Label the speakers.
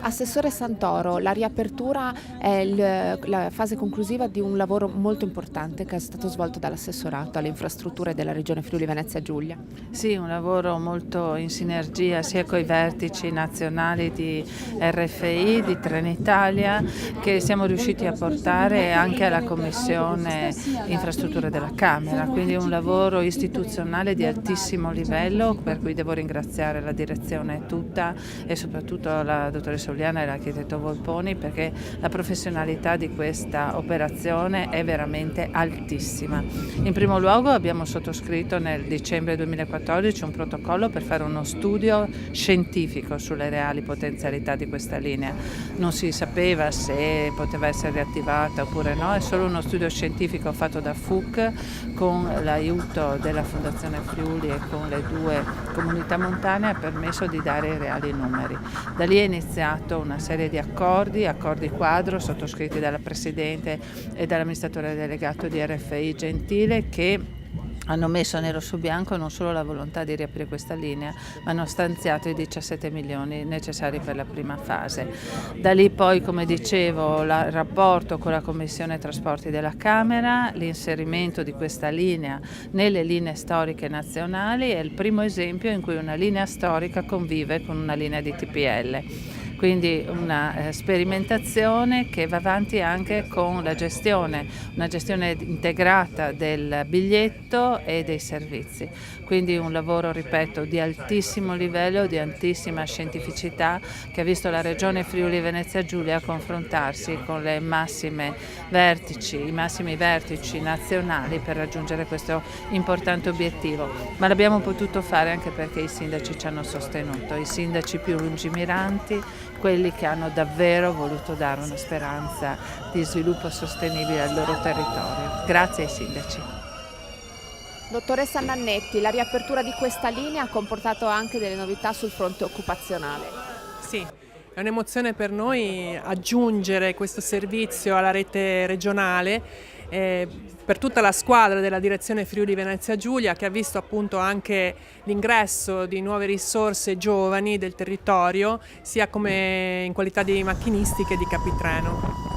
Speaker 1: Assessore Santoro, la riapertura è la fase conclusiva di un lavoro molto importante che è stato svolto dall'assessorato alle infrastrutture della Regione Friuli Venezia Giulia.
Speaker 2: Sì, un lavoro molto in sinergia sia con i vertici nazionali di RFI, di Trenitalia, che siamo riusciti a portare anche alla Commissione Infrastrutture della Camera, quindi un lavoro istituzionale di altissimo livello, per cui devo ringraziare la direzione tutta e soprattutto la dottoressa Uliana e l'architetto Volponi, perché la professionalità di questa operazione è veramente altissima. In primo luogo abbiamo sottoscritto nel dicembre 2014 un protocollo per fare uno studio scientifico sulle reali potenzialità di questa linea. Non si sapeva se poteva essere riattivata oppure no, è solo uno studio scientifico fatto da FUC con l'aiuto della Fondazione Friuli e con le due comunità montane ha permesso di dare i reali numeri. Da lì è iniziato una serie di accordi quadro sottoscritti dalla Presidente e dall'amministratore delegato di RFI Gentile, che hanno messo nero su bianco non solo la volontà di riaprire questa linea, ma hanno stanziato i 17 milioni necessari per la prima fase. Da lì poi, come dicevo, il rapporto con la Commissione Trasporti della Camera, l'inserimento di questa linea nelle linee storiche nazionali è il primo esempio in cui una linea storica convive con una linea di TPL. Quindi una sperimentazione che va avanti anche con la gestione, una gestione integrata del biglietto e dei servizi. Quindi un lavoro, ripeto, di altissimo livello, di altissima scientificità, che ha visto la Regione Friuli Venezia Giulia confrontarsi con i massimi vertici nazionali per raggiungere questo importante obiettivo. Ma l'abbiamo potuto fare anche perché i sindaci ci hanno sostenuto, i sindaci più lungimiranti, quelli che hanno davvero voluto dare una speranza di sviluppo sostenibile al loro territorio. Grazie ai sindaci.
Speaker 1: Dottoressa Nannetti, la riapertura di questa linea ha comportato anche delle novità sul fronte occupazionale.
Speaker 3: Sì, è un'emozione per noi aggiungere questo servizio alla rete regionale, per tutta la squadra della direzione Friuli Venezia Giulia, che ha visto appunto anche l'ingresso di nuove risorse giovani del territorio, sia come in qualità di macchinisti che di capitreno.